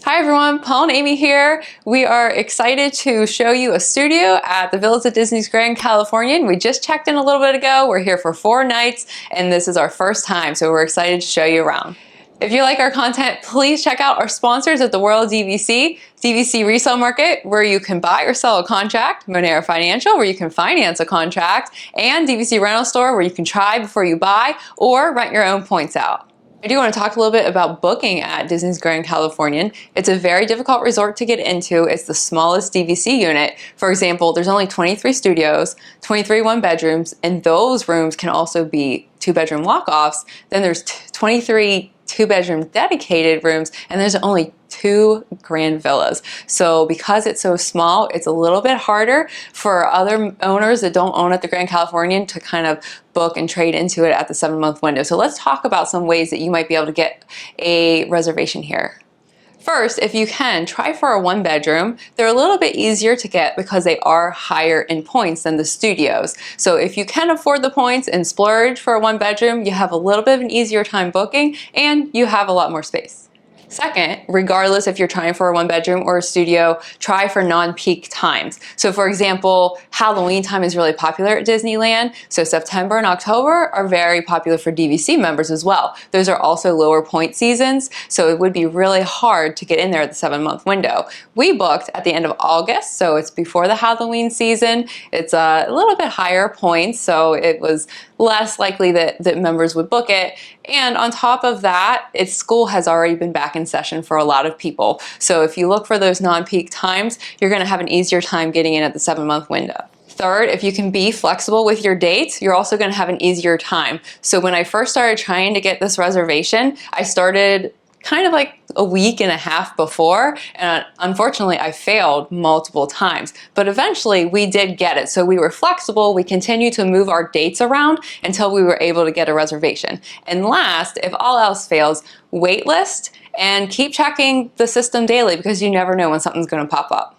Hi everyone, Paul and Amy here. We are excited to show you a studio at the Villas at Disney's Grand Californian. We just checked in a little bit ago. We're here for 4 nights and this is our first time, so we're excited to show you around. If you like our content, please check out our sponsors at the World DVC, DVC Resale Market, where you can buy or sell a contract, Monera Financial, where you can finance a contract, and DVC Rental Store, where you can try before you buy or rent your own points out. I do want to talk a little bit about booking at Disney's Grand Californian. It's a very difficult resort to get into. It's the smallest DVC unit. For example, there's only 23 studios, 23 one-bedrooms, and those rooms can also be 2-bedroom walk-offs. Then there's 23 2-bedroom dedicated rooms, and there's only 2 grand villas. So because it's so small, it's a little bit harder for other owners that don't own at the Grand Californian to kind of book and trade into it at the 7-month window. So let's talk about some ways that you might be able to get a reservation here. First, if you can, try for a 1-bedroom. They're a little bit easier to get because they are higher in points than the studios. So if you can afford the points and splurge for a 1-bedroom, you have a little bit of an easier time booking and you have a lot more space. Second, regardless if you're trying for a 1-bedroom or a studio, try for non-peak times. So for example, Halloween time is really popular at Disneyland, so September and October are very popular for DVC members as well. Those are also lower point seasons, so it would be really hard to get in there at the 7-month window. We booked at the end of August, so it's before the Halloween season. It's a little bit higher points, so it was less likely that members would book it. And on top of that, school has already been back in session for a lot of people. So if you look for those non-peak times, you're gonna have an easier time getting in at the 7-month window. Third, if you can be flexible with your dates, you're also gonna have an easier time. So when I first started trying to get this reservation, I started kind of like a week and a half before, and unfortunately I failed multiple times, but eventually we did get it. So we were flexible, we continued to move our dates around until we were able to get a reservation. And last, if all else fails, wait list and keep checking the system daily because you never know when something's gonna pop up.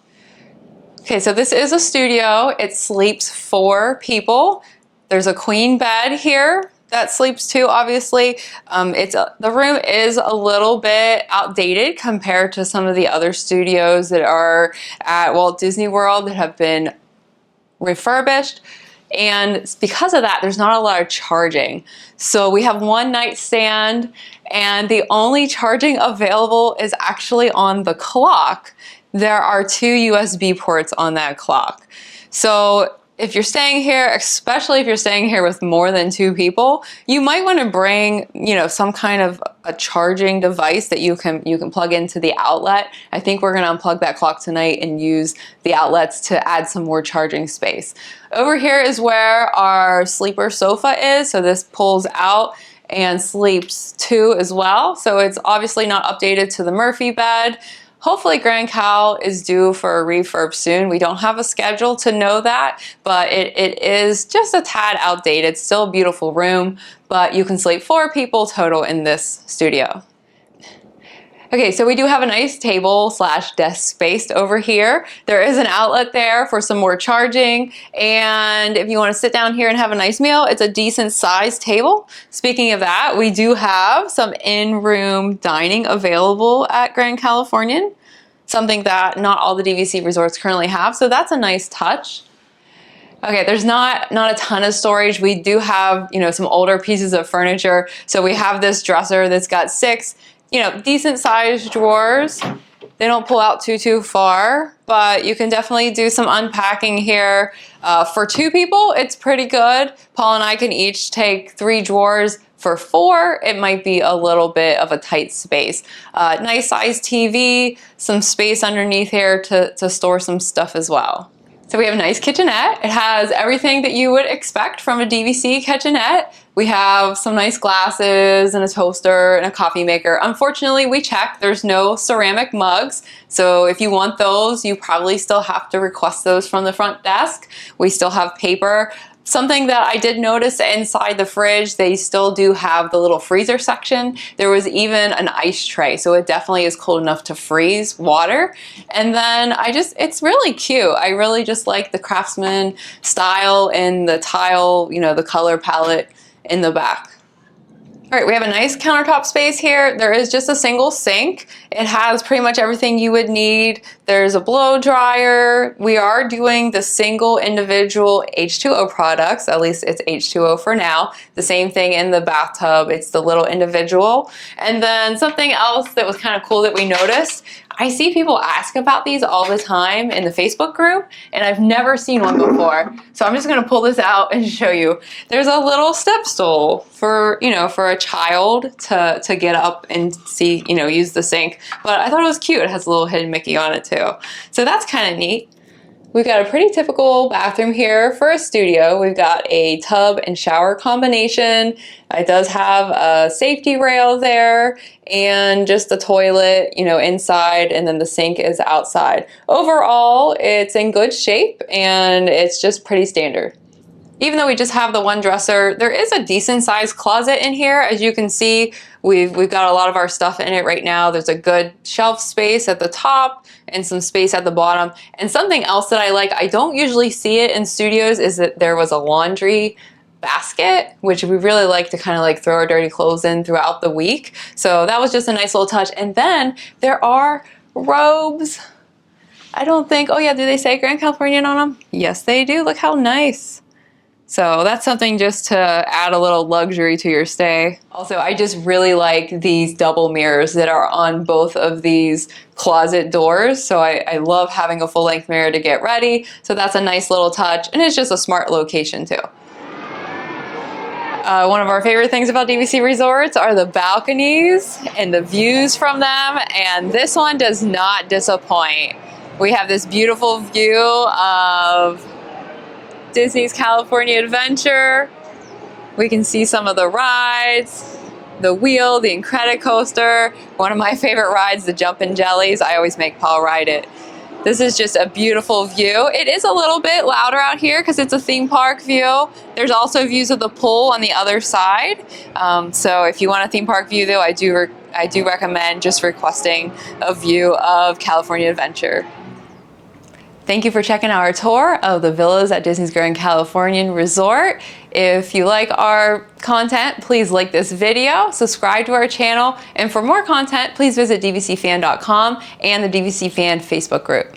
Okay, so this is a studio. It sleeps 4 people. There's a queen bed here that sleeps 2, obviously. The room is a little bit outdated compared to some of the other studios that are at Walt Disney World that have been refurbished. And because of that, there's not a lot of charging. So we have 1 nightstand, and the only charging available is actually on the clock. There are 2 USB ports on that clock. So if you're staying here, especially if you're staying here with more than 2 people, you might want to bring, some kind of a charging device that you can plug into the outlet. I think we're going to unplug that clock tonight and use the outlets to add some more charging space. Over here is where our sleeper sofa is. So this pulls out and sleeps 2 as well. So it's obviously not updated to the Murphy bed. Hopefully Grand Cal is due for a refurb soon. We don't have a schedule to know that, but it is just a tad outdated. Still a beautiful room, but you can sleep 4 people total in this studio. Okay, so we do have a nice table / desk space over here. There is an outlet there for some more charging, and if you want to sit down here and have a nice meal, it's a decent sized table. Speaking of that, we do have some in-room dining available at Grand Californian, something that not all the DVC resorts currently have, so that's a nice touch. Okay, there's not a ton of storage. We do have, some older pieces of furniture. So we have this dresser that's got 6 decent sized drawers. They don't pull out too far, but you can definitely do some unpacking here. For 2 people, it's pretty good. Paul and I can each take 3 drawers. For 4, it might be a little bit of a tight space. Nice sized TV, some space underneath here to store some stuff as well. So we have a nice kitchenette. It has everything that you would expect from a DVC kitchenette. We have some nice glasses and a toaster and a coffee maker. Unfortunately, we checked, there's no ceramic mugs. So if you want those, you probably still have to request those from the front desk. We still have paper. Something that I did notice inside the fridge, they still do have the little freezer section. There was even an ice tray, so it definitely is cold enough to freeze water. And then it's really cute. I really just like the Craftsman style and the tile, the color palette in the back. All right, we have a nice countertop space here. There is just a single sink. It has pretty much everything you would need. There's a blow dryer. We are doing the single individual H2O products, at least it's H2O for now. The same thing in the bathtub, it's the little individual. And then something else that was kind of cool that we noticed, I see people ask about these all the time in the Facebook group, and I've never seen one before. So I'm just gonna pull this out and show you. There's a little step stool for, you know, for a child to get up and see, you know, use the sink. But I thought it was cute. It has a little hidden Mickey on it too. So that's kind of neat. We've got a pretty typical bathroom here for a studio. We've got a tub and shower combination. It does have a safety rail there and just the toilet, you know, inside, and then the sink is outside. Overall, it's in good shape and it's just pretty standard. Even though we just have the one dresser, there is a decent sized closet in here. As you can see, we've got a lot of our stuff in it right now. There's a good shelf space at the top and some space at the bottom. And something else that I like, I don't usually see it in studios, is that there was a laundry basket, which we really like to kind of like throw our dirty clothes in throughout the week. So that was just a nice little touch. And then there are robes. I don't think, oh yeah, do they say Grand Californian on them? Yes, they do. Look how nice. So that's something just to add a little luxury to your stay. Also, I just really like these double mirrors that are on both of these closet doors. So I love having a full-length mirror to get ready. So that's a nice little touch, and it's just a smart location too. One of our favorite things about DVC resorts are the balconies and the views from them, and this one does not disappoint. We have this beautiful view of Disney's California Adventure. We can see some of the rides, the wheel, the Incredicoaster. One of my favorite rides, the Jumpin' Jellies. I always make Paul ride it. This is just a beautiful view. It is a little bit louder out here because it's a theme park view. There's also views of the pool on the other side. So if you want a theme park view though, I do recommend just requesting a view of California Adventure. Thank you for checking out our tour of the villas at Disney's Grand Californian Resort. If you like our content, please like this video, subscribe to our channel, and for more content, please visit dvcfan.com and the DVC Fan Facebook group.